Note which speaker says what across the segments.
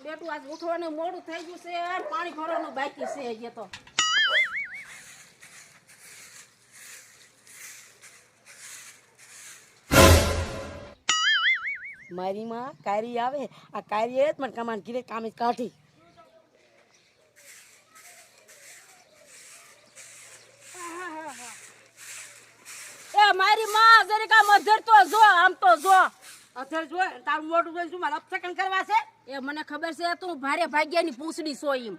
Speaker 1: બેટું આજ ઉઠવાનું મોડું થઈ ગયું છે યાર, પાણી ભરવાનું બાકી છે હજી તો.
Speaker 2: મારી માં કારી આવે, આ કારી જ મને કમાન ઘીરે કામે કાઢી.
Speaker 1: એ મારી માં જરીક આમ અધર તો જો, આમ તો જો.
Speaker 2: અધર જો તારું મોટું જોઈ શું મારે અપસકન કરવા છે?
Speaker 1: એ મને ખબર છે તું ભારે ભાગ્યાની પૂંછડી છો એમ.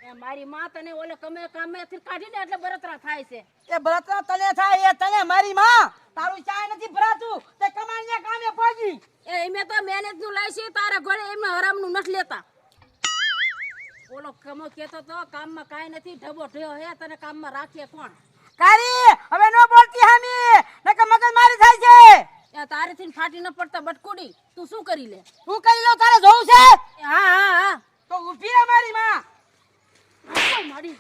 Speaker 1: એ મારી માં તને ઓલે કામેથી કાઢીને એટલે બળતરા થાય છે.
Speaker 2: એ બળતરા તને થાય એ તને મારી માં તારું ચાય નથી ભરાતું તે કમાણીયા કામે પહોંચી.
Speaker 1: એ એમે તો મહેનત નું લાય છે તારા ઘરે, એમને હરામ નું નથી લેતા. ઓલો કમો કેતો તો કામમાં કાંઈ નથી, ઢબો ઢયો હે, તને કામમાં રાખીએ કોણ?
Speaker 2: કારી હવે નો બોલતી હામી નકર મગજ મારી થાય છે.
Speaker 1: એ તારેથી ફાટી ન પડતા બટકુડી, તું શું કરી લે?
Speaker 2: હું કરી લઉં તારે જોવું છે?
Speaker 1: હા હા હા
Speaker 2: તો ઊભી રહે મારી માં.
Speaker 1: મારી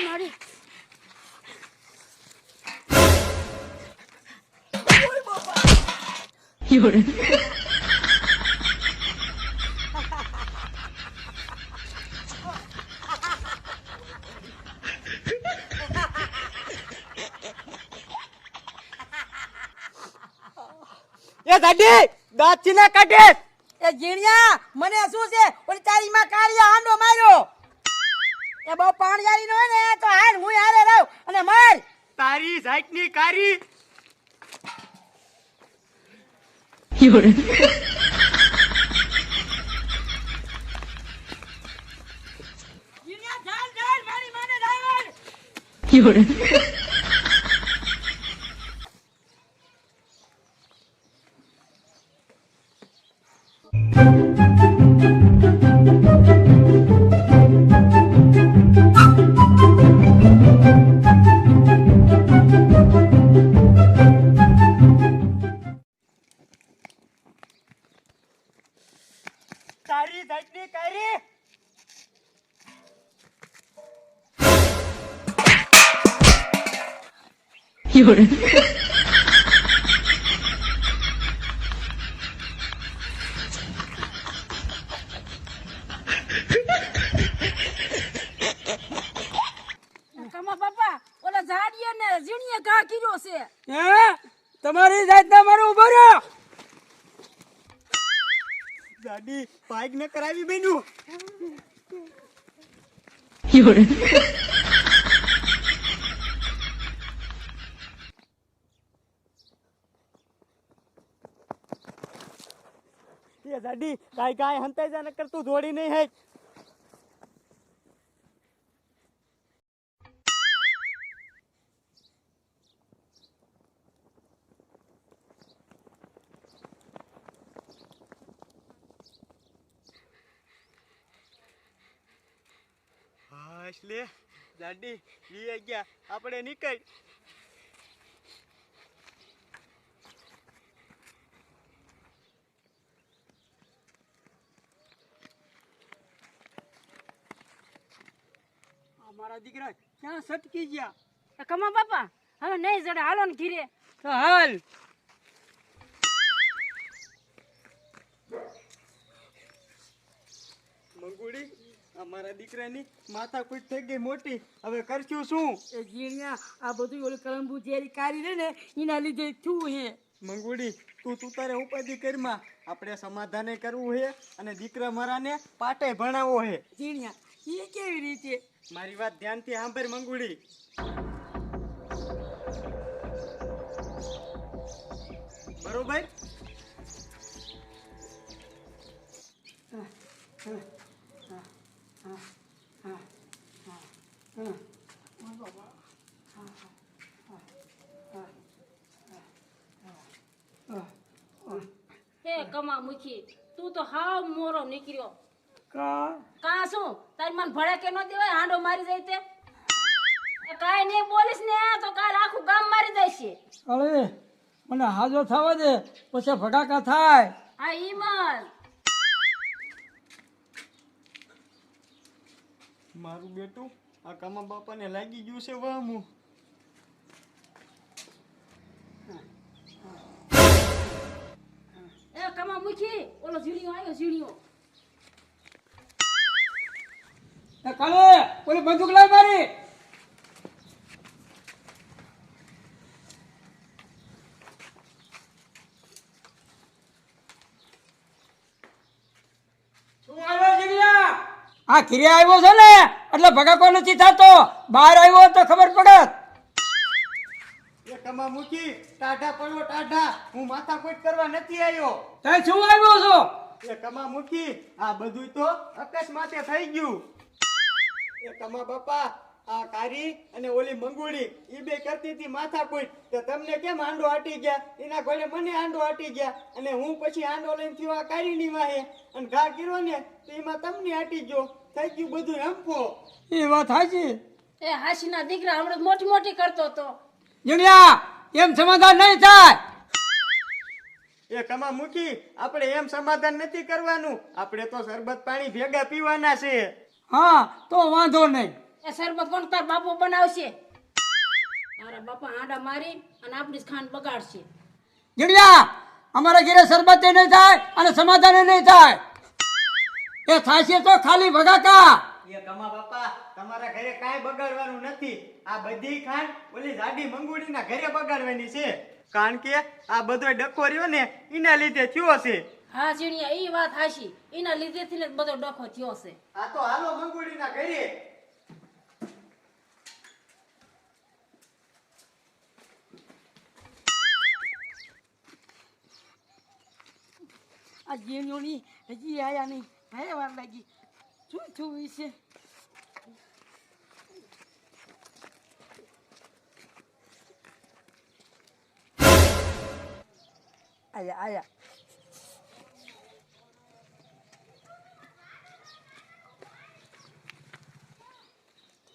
Speaker 1: મારી
Speaker 2: એ દાદી દાંતથી ના કાઢે. એ જીણિયા મને શું છે ઓલી તારી માં કારિયા હાંડો માર્યો. એ બહુ પાણીયારી નો હોય ને તો હાલ હું હારે રહું અને માર તારી જાતની કારી. જીણિયા ચાલ ચાલ મારી માને ડાવર. તારી જાતની કારી.
Speaker 1: કમા બાપા ઓલા ઝાડીએ ને ઝીણીએ ઘા કર્યો છે.
Speaker 2: હે તમારી જાતના મારું ઉભો રહ્યો. ગાડી પાઈક ન કરાવી બેનું. એ ગાડી કાઈ કાઈ હંતાઈ જા ન કરતું દોડી નહીં હે. લે દાદી લઈ ગયા આપણે નીકળ. અમારા દીકરા ક્યાં સટકી ગયા?
Speaker 1: કમા બાપા હવે નહીં જડે, હાલો ને ઘીરે.
Speaker 2: હાલ મંગુડી અમારા દીકરાની માથા કૂટ થઈ ગઈ મોટી, હવે કરશું શું? એ જીણિયા આ બધું ઓલું કલંબુ જેરી કાઢી લે ને એના લીધે થયું હે. મંગુડી તું તારે ઉપાધિ કરમાં, આપણે સમાધાને કરવું હે અને દીકરા મારાને પાટે ભણાવવો હે. જીણિયા એ કેવી રીતે? મારી વાત ધ્યાનથી સાંભળ મંગુડી. બરોબર.
Speaker 1: હે કમા મુખી, તું તો હાવ મોરો નીકળ્યો. કા શું તારી મન ભડે કે ન દેવાય, હાંડો મારી જાય તે. કાઈ નહીં બોલીશ ને તો કાલ આખું ગામ મારી જાય છે.
Speaker 2: અરે મને હાજો થવા દે પછી ફટાકા થાય.
Speaker 1: હા ઈમન
Speaker 2: મારું બેટું આ કામા બાપાને લાગી ગયું છે વામું.
Speaker 1: એ કમા મુખી ઓલો ઝીણીયો આવ્યો ઝીણીયો.
Speaker 2: કાલે ઓલી બંદૂક લાવ મારી. આ ઘીરે આવ્યો છે ને એટલે ભગાકો નથી થતો. બહાર આવ્યો તો ખબર પડત.
Speaker 3: એ કમા મૂકી ટાઢા પડો ટાઢા, હું માથાકૂટ કરવા નથી આવ્યો.
Speaker 2: તે શું આવ્યો છો?
Speaker 3: એ કમા મૂકી આ બધું તો અકસ્માતે થઈ ગયું. એ કમા બાપા આ કારી અને ઓલી મંગુડી ઈ બે કરતી હતી માથાકૂટ, તો તમને કેમ આંડો આટી ગયા? એના ઘોડે મને આંડો આટી ગયા અને હું પછી આંડો લઈને થયો આ કારીની વાહે અને ઘા કર્યો ને તો એમાં તમને આટી ગયો. થઈ ગયું બધું હંફો.
Speaker 2: એ વાત સાચી.
Speaker 1: એ હાસીના દીકરા હમણાં મોટી મોટી કરતો હતો.
Speaker 2: જીણિયા એમ સમાધાન નહીં થાય.
Speaker 3: એ કમા મૂકી આપણે એમ સમાધાન નથી કરવાનું, આપણે તો શરબત પાણી ભેગા પીવાના છે.
Speaker 2: હા તો વાંધો નહીં.
Speaker 1: એ શરબત કોણ તાર બાપો બનાવશે? મારા બાપા આંડા મારી અને આપણી જ ખાંડ બગાડશે.
Speaker 2: જીણિયા અમારા ઘરે શરબત નહીં થાય અને સમાધાન નહીં થાય. એ થાશે તો ખાલી ભગાકા.
Speaker 3: એ કમા બાપા તમારા ઘરે કાંઈ બગાડવાનું નથી. આ બધી ખાંડ ઓલી જાડી મંગુડીના ઘરે બગાડવાની છે, કારણ કે આ બધો ડખો રહ્યો ને એના લીધે થયો છે.
Speaker 1: હા ઝીણીયા એ વાત હાશી, એના લીધેથી ને જ બધો ડખો થયો છે.
Speaker 3: આ તો હાલો મંગુડીના ઘરે.
Speaker 2: આ જીણિયોની હજી આયા નહીં. હે વાર લાગી. શું થયું વિશે? આયા આયા.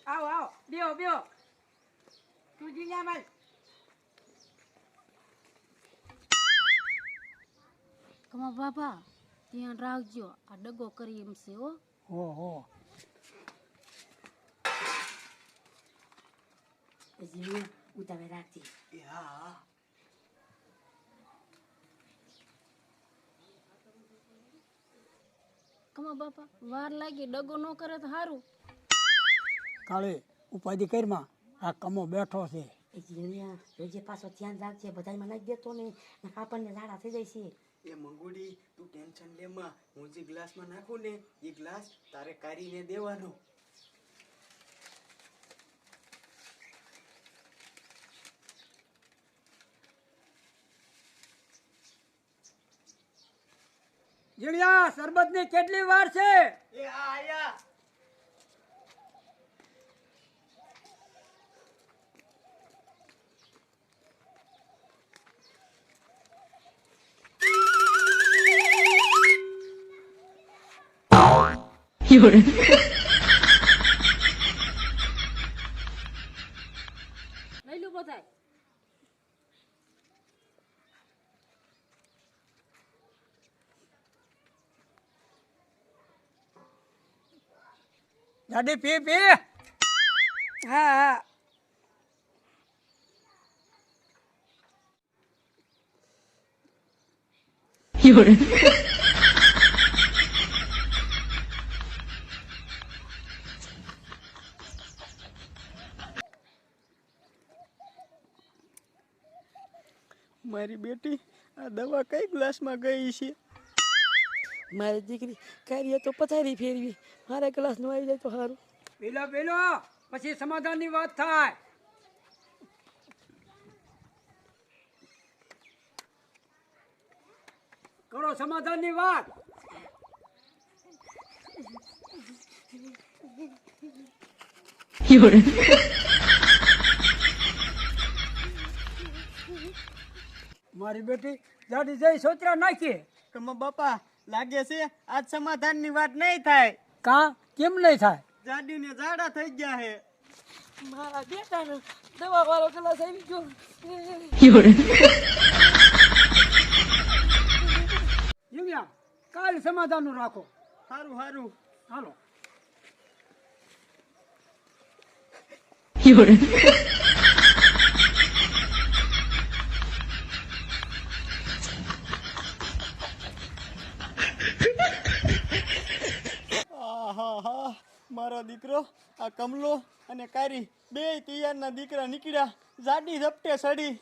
Speaker 2: આવો આવો બેહો બેહો. તું જીણિયા માર.
Speaker 1: કમા બાપા ધ્યાન રાખજો, આ ડગો કરી એમ છે હો.
Speaker 2: હો
Speaker 4: જીણિયા ઉતાવે રાખજે.
Speaker 3: એ હા
Speaker 1: કમા બાપા વાર લાગી, ડગો ન કરે તો સારું.
Speaker 2: કાલે ઉપાધિ કરીમાં આ કમો બેઠો છે.
Speaker 4: એ જીણિયા જોજે પાછો ધ્યાન રાખજે, બધામાં નાખી દેતો ને આપણને ઝાડા થઈ જાય છે.
Speaker 3: એ મંગુડી તું ટેન્શન લેમાં, હું જે ગ્લાસમાં નાખું ને એ ગ્લાસ તારે કાઢીને દેવાનો.
Speaker 2: જીણિયા શરબત ની કેટલી વાર છે?
Speaker 3: એ આ આયા.
Speaker 1: લઈ લો બધાય.
Speaker 2: ગાડી પી પી. હા હા.
Speaker 3: મારી બેટી આ દવા કઈ ગ્લાસમાં ગઈ છે?
Speaker 4: મારી દીકરી કાર્ય તો પથારી ફેરવી, મારા ગ્લાસ નું આવી જાય તો સારું.
Speaker 2: પેલો પેલો પછી સમાધાન ની વાત થાય. કરો સમાધાન ની વાત. મારી બેટી દાદી જઈ સોચરા નાખી.
Speaker 3: કમા બાપા લાગે છે આજ સમાધાનની વાત નહીં થાય.
Speaker 2: કા કેમ નહીં થાય?
Speaker 3: જાડીને ઝાડા થઈ ગયા હે.
Speaker 4: મારા બેટાનો દવા વાળો ગ્લાસ આવી ગયો.
Speaker 2: જીવ્યા કાલ સમાધાન નું રાખો.
Speaker 3: હારું હારું.
Speaker 2: હાલો.
Speaker 3: મારો દીકરો આ કમલો અને કારી બે તિયારના દીકરા નીકળ્યા જાડી ઝપટે સડી